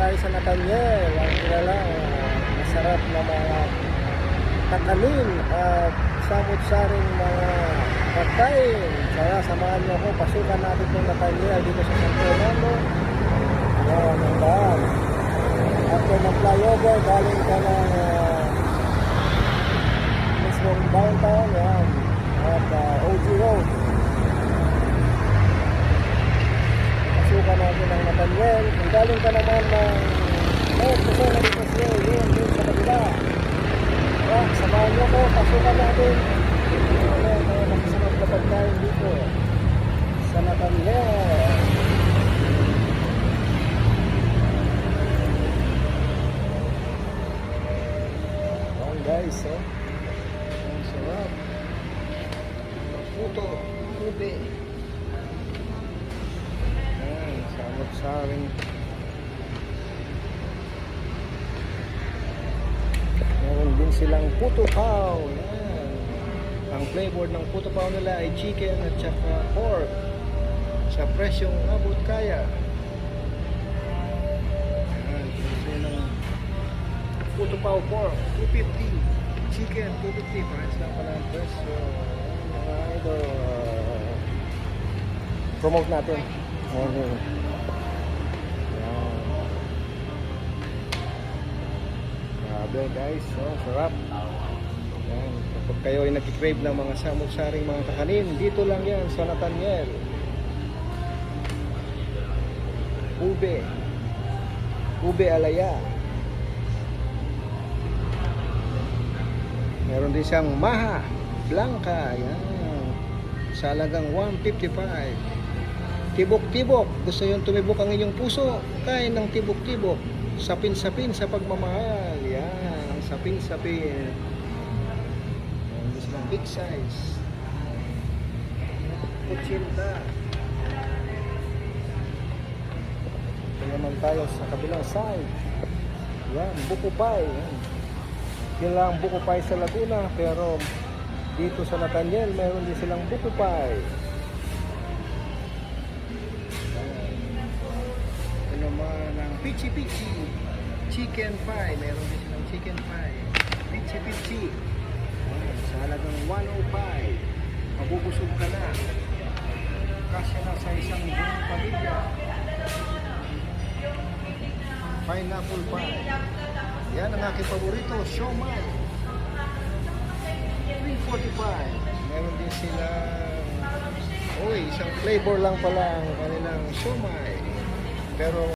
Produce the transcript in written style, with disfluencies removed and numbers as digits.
tayo sa Nathaniel, ang kilalang masarap na mga takanin at samot-saring mga pagkain. Kaya samahan niyo ako, pasukan natin ng Nathaniel dito sa San Fernando. Yan, ang daan. After ng flyover, galing ka ng mismong downtown, yan, at OG Road. Pasukan natin ng Nathaniel. Kung galing ka naman ng Quezon na dito siya, yun sa kabila. Yan, samahan niyo ko, pasukan natin. Ayan, mga nakasunod na pagkain dito sa Nathaniel. Ayan guys, ang sarap. Puto, ube. Ayan, samot-saring. Meron din silang puto pao. Ayan. Ang flavor ng puto pao nila ay chicken at saka pork sa presyong abot kaya. Ayan, presyo ng puto pao pork 250, chicken 250, parehas lang pala ang presyo. Ayan, mga idol, promote natin. Okay. Grabe guys, sarap. Yan. Kapag kayo ay nag-crave ng mga samot-saring mga kakanin, dito lang yan sa Nathaniel. Ube alaya. Meron din siyang maha blanca, yan, sa halagang 155. Tibok-tibok, gusto yung tumibok ang inyong puso, kain ng tibok-tibok. Sapin-sapin sa pagmamahal. Yan, sapin-sapin. Gusto ng big size. Kutsinta. Ito naman tayo sa kabilang side. Yan, buko pie. Yan. Yun lang buko pie sa Laguna, pero dito sa Nathaniel meron din silang buko pie. Ito naman ang pichi-pichi chicken pie. Meron din silang chicken pie. Pichi-pichi. Sa halagang 105. Mabubusog ka na. Kasya na sa isang buong pamilya. Pineapple pie. Yan ang aking paborito, siomai. 345. Meron din silang isang flavor lang pala ang kanilang siomai. Pero